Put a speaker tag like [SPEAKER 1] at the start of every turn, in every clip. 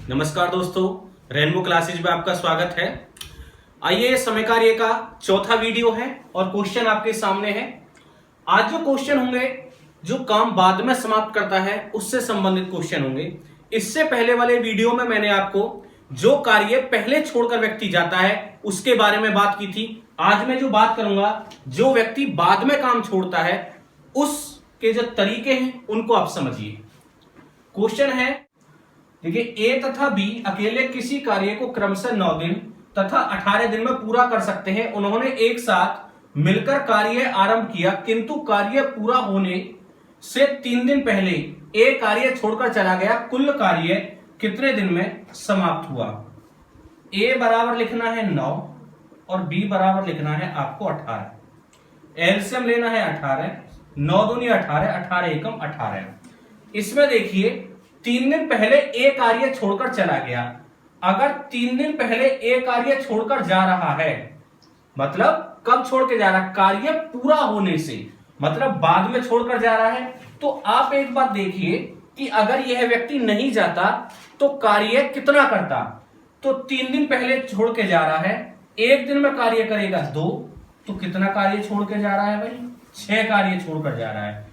[SPEAKER 1] नमस्कार दोस्तों, rainbow classes में आपका स्वागत है। आइए, समय कार्य का चौथा वीडियो है और क्वेश्चन आपके सामने है। आज जो क्वेश्चन होंगे, जो काम बाद में समाप्त करता है उससे संबंधित क्वेश्चन होंगे। इससे पहले वाले वीडियो में मैंने आपको जो कार्य पहले छोड़कर व्यक्ति जाता है उसके बारे में बात की थी। आज मैं जो बात करूंगा, जो व्यक्ति बाद में काम छोड़ता है उसके जो तरीके हैं उनको आप समझिए। क्वेश्चन है, देखिए, ए तथा बी अकेले किसी कार्य को क्रमशः 9 दिन तथा 18 दिन में पूरा कर सकते हैं। उन्होंने एक साथ मिलकर कार्य आरंभ किया, किंतु कार्य पूरा होने से 3 दिन पहले ए कार्य छोड़कर चला गया। कुल कार्य कितने दिन में समाप्त हुआ? ए बराबर लिखना है 9 और बी बराबर लिखना है आपको 18। एलसीएम लेना है 18, 9 दूनी 18, 18 एकम 18। इसमें देखिए, 3 दिन पहले ए कार्य छोड़कर चला गया। अगर 3 दिन पहले ए कार्य छोड़कर जा रहा है, मतलब कब छोड़ के जा रहा है? कार्य पूरा होने से, मतलब बाद में छोड़कर जा रहा है। तो आप एक बात देखिए कि अगर यह व्यक्ति नहीं जाता तो कार्य कितना करता? तो 3 दिन पहले छोड़ के जा रहा है, एक दिन में कार्य करेगा 2, तो कितना कार्य छोड़ के जा रहा है भाई? 6 कार्य छोड़कर जा रहा है।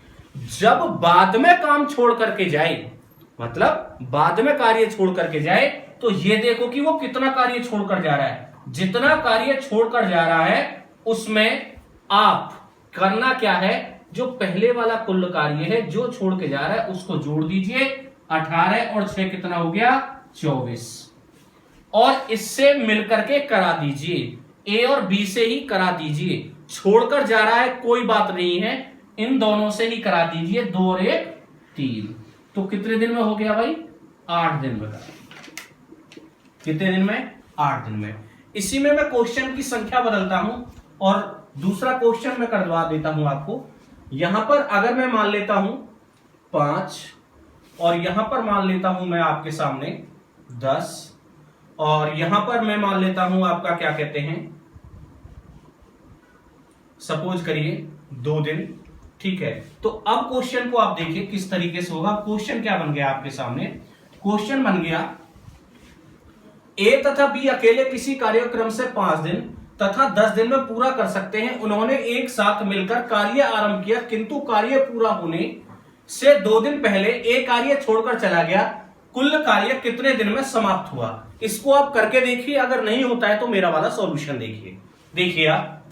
[SPEAKER 1] जब बाद में काम छोड़ करके जाए, मतलब बाद में कार्य छोड़ करके जाए, तो ये देखो कि वो कितना कार्य छोड़कर जा रहा है। जितना कार्य छोड़कर जा रहा है उसमें आप करना क्या है, जो पहले वाला कुल कार्य है जो छोड़ के जा रहा है उसको जोड़ दीजिए। 18 और 6 कितना हो गया? 24। और इससे मिलकर के करा दीजिए, ए और बी से ही करा दीजिए। छोड़कर जा रहा है कोई बात नहीं है, इन दोनों से ही करा दीजिए। 2 और 1 3। तो कितने दिन में हो गया भाई? 8 दिन में। कितने दिन में? 8 दिन में। इसी में मैं क्वेश्चन की संख्या बदलता हूं और दूसरा क्वेश्चन मैं करवा देता हूं आपको। यहां पर अगर मैं मान लेता हूं 5 और यहां पर मान लेता हूं मैं आपके सामने 10 और यहां पर मैं मान लेता हूं आपका क्या कहते हैं, सपोज करिए 2 दिन। ठीक है, तो अब क्वेश्चन को आप देखिए किस तरीके से होगा। क्वेश्चन क्या बन गया आपके सामने? क्वेश्चन बन गया, ए तथा बी अकेले किसी कार्यक्रम से 5 दिन तथा 10 दिन में पूरा कर सकते हैं। उन्होंने एक साथ मिलकर कार्य आरंभ किया, किंतु कार्य पूरा होने से 2 दिन पहले ए कार्य छोड़कर चला गया। कुल कार्य कितने दिन में समाप्त हुआ? इसको आप करके देखिए। अगर नहीं होता है तो मेरा वाला सॉल्यूशन देखिए। देखिए आप,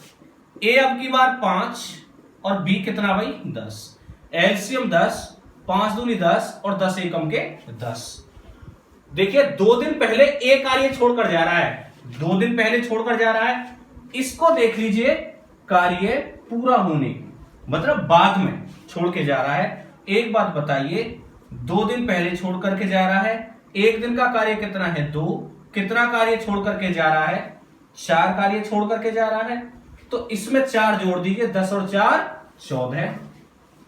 [SPEAKER 1] ए अब की बार 5 और बी कितना भाई? 10। एलसीएम 10, 5 दूनी 10 और 10 एकम के 10। देखिए, 2 दिन पहले ए कार्य छोड़कर जा रहा है, 2 दिन पहले छोड़कर जा रहा है। इसको देख लीजिए, कार्य पूरा होने, मतलब बाद में छोड़ के जा रहा है। एक बात बताइए, 2 दिन पहले छोड़ करके जा रहा है, एक दिन का कार्य कितना है? 2। कितना कार्य छोड़ करके जा रहा है? 4 कार्य छोड़ करके जा रहा है। तो इसमें 4 जोड़ दीजिए, 10 और 4 14।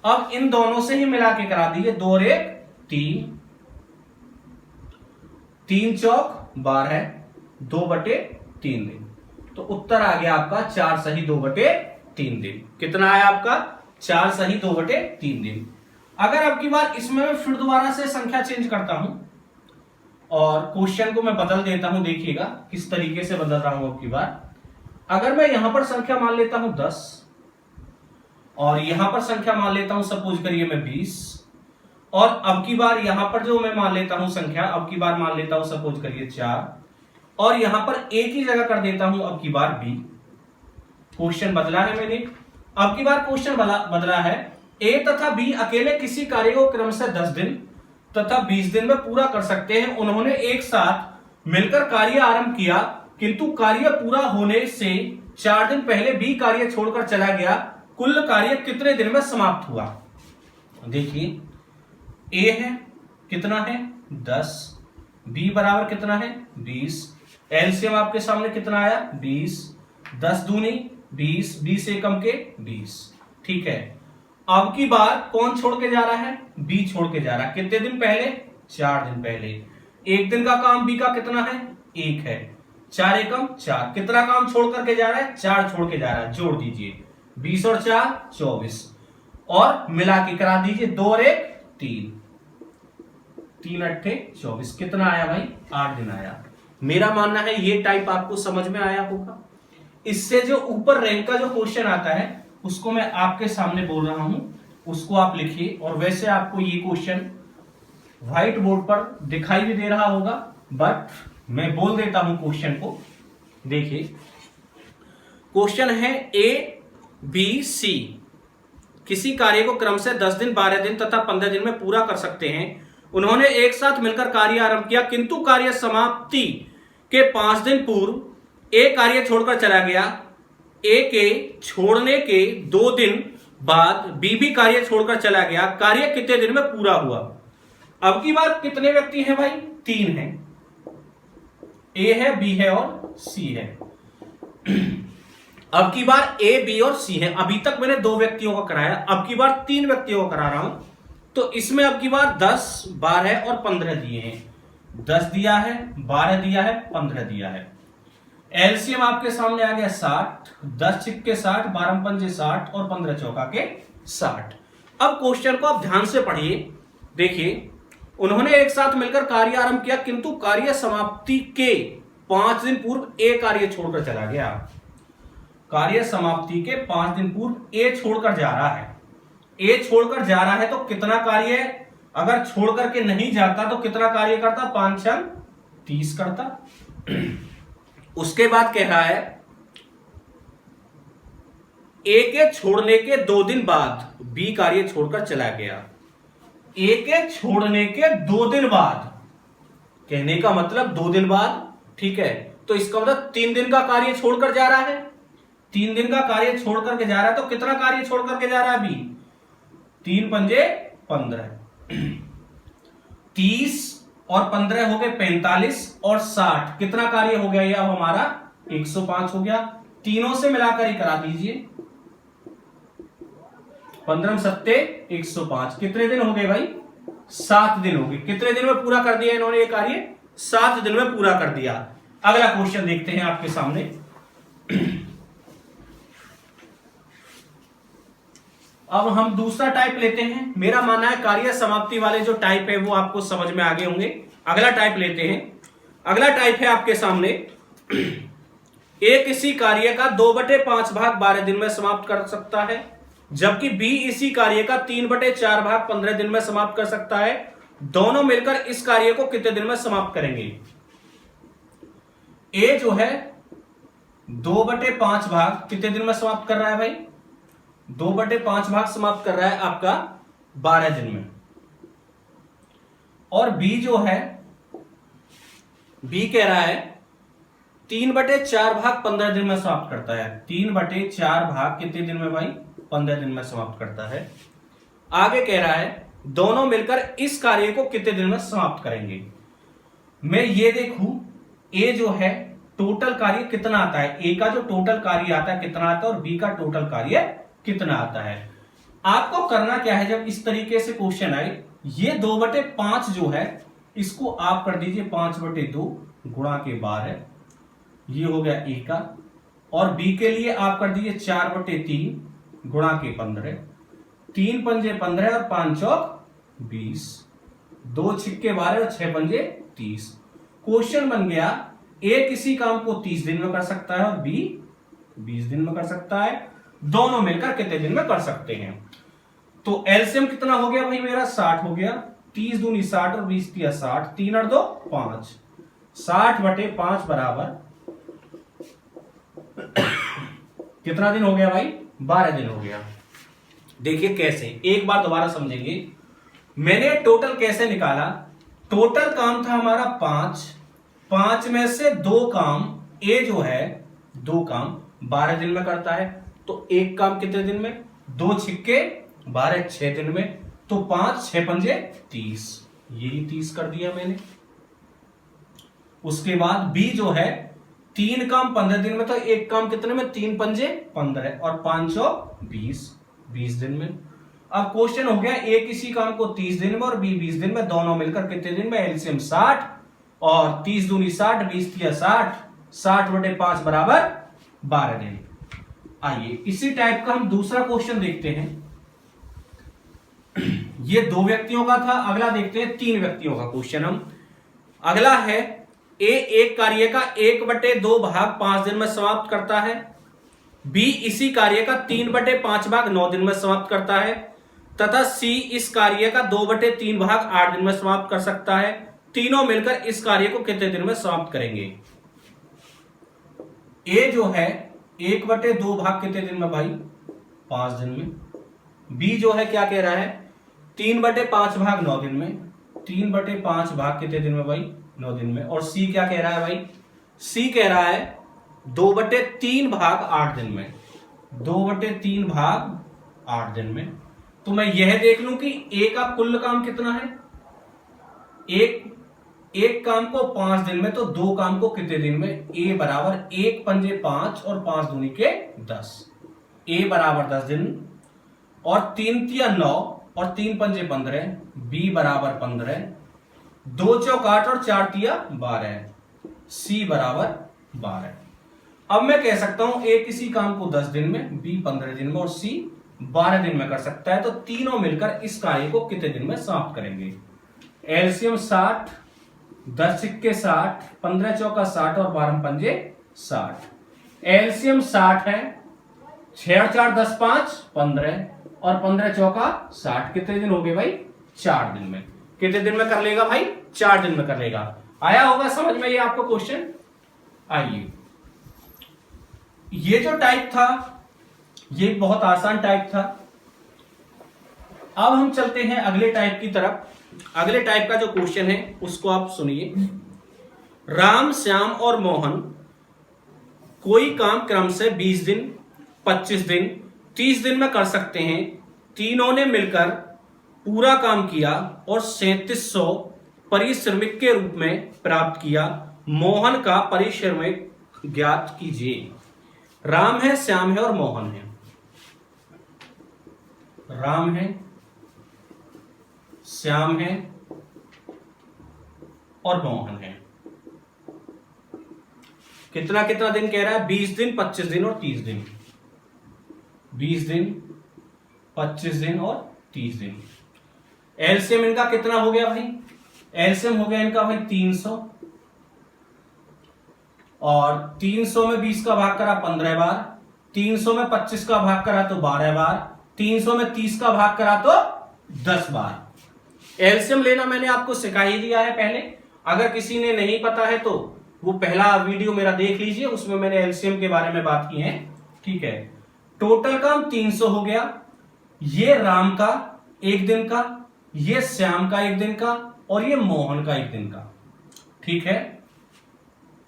[SPEAKER 1] अब इन दोनों से ही मिला के करा दीजिए, 2 और 1 3, 3 चौक 12, 2/3 दिन। तो उत्तर आ गया आपका 4 सही 2/3 दिन। कितना आया आपका? 4 सही 2/3 दिन। अगर आपकी बार इसमें मैं फिर दोबारा से संख्या चेंज करता हूं और क्वेश्चन को मैं बदल देता हूं, देखिएगा किस तरीके से बदल रहा हूं आपकी बार। अगर मैं यहां पर संख्या मान लेता हूं 10 और यहां पर संख्या मान लेता हूं, सपोज करिए मैं 20, और अब की बार यहां पर जो मैं मान लेता हूं संख्या, अब की बार मान लेता हूं सपोज करिए 4, और यहां पर ए की जगह कर देता हूं अब की बार बी। क्वेश्चन बदला है मैंने, अब की बार क्वेश्चन बदला है। ए तथा बी अकेले किसी कार्य को क्रमशः 10 दिन तथा 20 दिन में पूरा कर सकते हैं। उन्होंने एक साथ मिलकर कार्य आरंभ किया, किंतु कार्य पूरा होने से 4 दिन पहले बी कार्य छोड़कर चला गया। कुल कार्य कितने दिन में समाप्त हुआ? देखिए, ए है कितना है? 10, बी बराबर कितना है? 20। एलसीएम आपके सामने कितना आया? 20, 10 दूनी 20, 20 एकम के 20। ठीक है, अब की बार कौन छोड़ के जा रहा है? बी छोड़ के जा रहा है। कितने दिन पहले? 4 दिन पहले। एक दिन का काम बी का कितना है? 1 है। 4 एकम 4। कितना काम छोड़ करके जा रहा है? 4 छोड़ के जा रहा है। जोड़ दीजिए, 20 और 4 24, और मिला के करा दीजिए 2 और 1 3। 3 अट्ठे 24, कितना आया भाई 8 दिन आया। मेरा मानना है ये टाइप आपको समझ में आया होगा। इससे जो ऊपर रैंक का जो क्वेश्चन आता है उसको मैं आपके सामने बोल रहा हूं, उसको आप लिखिए। और वैसे आपको ये क्वेश्चन व्हाइट बोर्ड पर दिखाई भी दे रहा होगा, बट मैं बोल देता हूं क्वेश्चन को। देखिए क्वेश्चन है ABC, किसी कार्य को क्रम से 10 दिन, 12 दिन तथा 15 दिन में पूरा कर सकते हैं। उन्होंने एक साथ मिलकर कार्य आरंभ किया, किंतु कार्य समाप्ति के 5 दिन पूर्व ए कार्य छोड़कर चला गया। ए के छोड़ने के 2 दिन बाद बी भी कार्य छोड़कर चला गया। कार्य कितने दिन में पूरा हुआ? अब की बार कितने व्यक्ति हैं भाई? 3 हैं। ए है, बी है और सी है। अब की बार ए, बी और सी है। अभी तक मैंने 2 व्यक्तियों का कराया, अब की बार 3 व्यक्तियों का करा रहा हूं। तो इसमें अब की बार 10, 12 और 15 दिए हैं। 10 दिया है, 12 दिया है, 15 दिया है। एलसीएम आपके सामने आ गया 60, 10 छिक्के 60, 12 पंजे 60 और 15 चौका के 60। अब क्वेश्चन को आप ध्यान से पढ़िए। देखिए उन्होंने एक साथ मिलकर कार्य आरंभ किया, किंतु कार्य समाप्ति के 5 दिन पूर्व ए कार्य छोड़कर चला गया। कार्य समाप्ति के 5 दिन पूर्व ए छोड़कर जा रहा है। ए छोड़कर जा रहा है तो कितना कार्य, अगर छोड़ करके नहीं जाता तो कितना कार्य करता? 5 6 30 करता। उसके बाद कह रहा है ए के छोड़ने के 2 दिन बाद बी कार्य छोड़कर चला गया। ए के छोड़ने के 2 दिन बाद, कहने का मतलब 2 दिन बाद, ठीक है। तो इसका मतलब 3 दिन का कार्य छोड़कर जा रहा है। 3 दिन का कार्य छोड़ करके जा रहा है तो कितना कार्य छोड़ करके जा रहा है अभी? 3 पंजे 15, 30 और 15 हो गए 45 और 60, कितना कार्य हो गया ये अब हमारा? 105 हो गया। तीनों से मिलाकर ही करा दीजिए। 15 सत्ते 105, कितने दिन हो गए भाई? 7 दिन हो गए। कितने दिन में पूरा कर दिया इन्होंने ये कार्य? 7 दिन में पूरा कर दिया। अगला क्वेश्चन देखते हैं आपके सामने। अब हम दूसरा टाइप लेते हैं। मेरा मानना है कार्य समाप्ति वाले जो टाइप है वो आपको समझ में आ गए होंगे। अगला टाइप लेते हैं। अगला टाइप है आपके सामने, ए किसी कार्य का 2/5 भाग 12 दिन में समाप्त कर सकता है, जबकि बी इसी कार्य का 3/4 भाग 15 दिन में समाप्त कर सकता है। दोनों मिलकर इस कार्य को कितने दिन में समाप्त करेंगे? ए जो है 2/5 भाग कितने दिन में समाप्त कर रहा है भाई? 2/5 भाग समाप्त कर रहा है आपका 12 दिन में। और बी जो है, बी कह रहा है 3/4 भाग 15 दिन में समाप्त करता है। 3/4 भाग कितने दिन में भाई? 15 दिन में समाप्त करता है। आगे कह रहा है दोनों मिलकर इस कार्य को कितने दिन में समाप्त करेंगे। मैं ये देखूं ए जो है टोटल कार्य कितना आता है, ए का जो टोटल कार्य आता है कितना आता है और बी का टोटल कार्य कितना आता है। आपको करना क्या है, जब इस तरीके से क्वेश्चन आए, ये 2/5 जो है इसको आप कर दीजिए 5/2 गुणा के 12, ये हो गया ए का। और बी के लिए आप कर दीजिए 4/3 गुणा के 15, 3 पंजे 15 और 5 चौक 20, 2 छिक्के 12 और 6 पंजे 30। क्वेश्चन बन गया ए किसी काम को 30 दिन में कर सकता है और बी 20 दिन में कर सकता है। दोनों मिलकर कितने दिन में कर सकते हैं? तो एलसीएम कितना हो गया भाई मेरा? 60 हो गया। 30 दूनी 60 और 20 दिया 60, 3 और 2 5, 60/5 बराबर कितना दिन हो गया भाई? 12 दिन हो गया। देखिए कैसे, एक बार दोबारा समझेंगे। मैंने टोटल कैसे निकाला? टोटल काम था हमारा 5 में से 2 काम, ए जो है 2 काम 12 दिन में करता है, तो एक काम कितने दिन में? 2 छिक्के 12, 6 दिन में। तो 5 6 पंजे 30, यही 30 कर दिया मैंने। उसके बाद बी जो है 3 काम 15 दिन में, तो एक काम कितने में? 3 पंजे 15 और 5 20 दिन में। अब क्वेश्चन हो गया ए किसी काम को 30 दिन में और बी 20 दिन में, दोनों मिलकर कितने दिन में? एलसीएम 60 और 30 दूनी 60, 20 दिया 60, 60/5 बराबर 12 दिन। आइए इसी टाइप का हम दूसरा क्वेश्चन देखते हैं। ये 2 व्यक्तियों का था। अगला देखते हैं 3 व्यक्तियों का क्वेश्चन हम। अगला है ए एक कार्य का 1/2 भाग 5 दिन में समाप्त करता है, बी इसी कार्य का 3/5 भाग 9 दिन में समाप्त करता है, तथा सी इस कार्य का 2/3 भाग 8 दिन में समाप्त कर सकता है। तीनों मिलकर इस कार्य को कितने दिन में समाप्त करेंगे? ए जो है 1/2 भाग कितने दिन में भाई? 5 दिन में। बी जो है क्या कह रहा है? 3/5 भाग 9 दिन में। 3/5 भाग कितने दिन में भाई? 9 दिन में। और सी क्या कह रहा है भाई? सी कह रहा है 2/3 भाग 8 दिन में। 2/3 भाग 8 दिन में। तो मैं यह देख लूं कि ए का कुल काम कितना है। एक काम को 5 दिन में, तो 2 काम को कितने दिन में? ए बराबर 1 पंजे 5 और 5 दूनी के 10। ए बराबर 10 दिन और 3 तिया 9 और 3 पंजे 15। बी बराबर 15, 2 चौक 8 और 4 तिया 12। सी बराबर 12। अब मैं कह सकता हूं ए किसी काम को 10 दिन में, बी 15 दिन में और सी 12 दिन में कर सकता है। तो तीनों मिलकर इस कार्य को कितने दिन में समाप्त करेंगे? एलसीएम 60, 10 सिक्के 60, 15 चौका 60 और 12 पंजे 60। एलसीएम 60 है, 6 और 4 10 5 15 और 15 चौका 60। कितने दिन हो गए भाई? 4 दिन में। कितने दिन में कर लेगा भाई? 4 दिन में कर लेगा। आया होगा समझ में ये आपको क्वेश्चन? आइए, ये जो टाइप था ये बहुत आसान टाइप था। अब हम चलते हैं अगले टाइप की तरफ। अगले टाइप का जो क्वेश्चन है उसको आप सुनिए। राम, श्याम और मोहन कोई काम क्रम से 20 दिन, 25 दिन, 30 दिन में कर सकते हैं। तीनों ने मिलकर पूरा काम किया और 3700 पारिश्रमिक के रूप में प्राप्त किया। मोहन का पारिश्रमिक ज्ञात कीजिए। राम है, श्याम है और मोहन है। राम है, श्याम है और मोहन है। कितना कितना दिन कह रहा है? 20 दिन, 25 दिन और 30 दिन। 20 दिन, 25 दिन और 30 दिन। एलसीएम इनका कितना हो गया भाई? एलसीएम हो गया इनका भाई 300, और 300 में 20 का भाग करा 15 बार, 300 में 25 का भाग करा तो 12 बार, 300 में 30 का भाग करा तो 10 बार। एलसीएम लेना मैंने आपको सिखा ही दिया है पहले। अगर किसी ने नहीं पता है तो वो पहला वीडियो मेरा देख लीजिए, उसमें मैंने एलसीएम के बारे में बात की है। ठीक है, टोटल काम 300 हो गया। ये राम का 1 दिन का, ये श्याम का 1 दिन का और ये मोहन का 1 दिन का। ठीक है,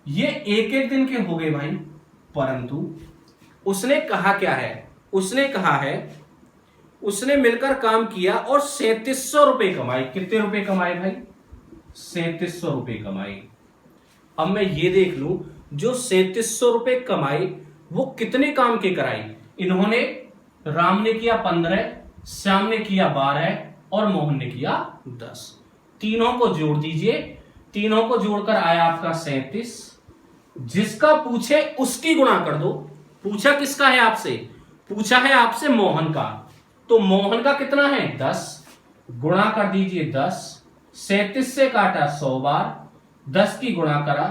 [SPEAKER 1] ये 1-1 दिन के हो गए भाई। परंतु उसने कहा क्या है? उसने कहा है उसने मिलकर काम किया और 3700 रुपए कमाए। कितने रुपए कमाए भाई? 3700 रुपए कमाए। अब मैं ये देख लूं, जो 3700 रुपए कमाए वो कितने काम के कराए? इन्होंने, राम ने किया 15, श्याम ने किया 12 और मोहन ने किया 10। तीनों को जोड़ दीजिए। तीनों को जोड़कर आया आपका 37। जिसका पूछे उसकी गुणा कर दो। पूछा किसका है आपसे? पूछा है आपसे मोहन का। तो मोहन का कितना है? 10। गुणा कर दीजिए 10। 37 से काटा 100 बार, 10 की गुणा करा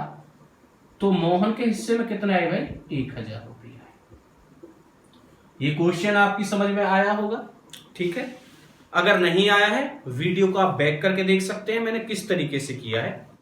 [SPEAKER 1] तो मोहन के हिस्से में कितना है भाई? 1000 रुपया है। ये क्वेश्चन आपकी समझ में आया होगा। ठीक है, अगर नहीं आया है वीडियो को आप बैक करके देख सकते हैं मैंने किस तरीके से किया है।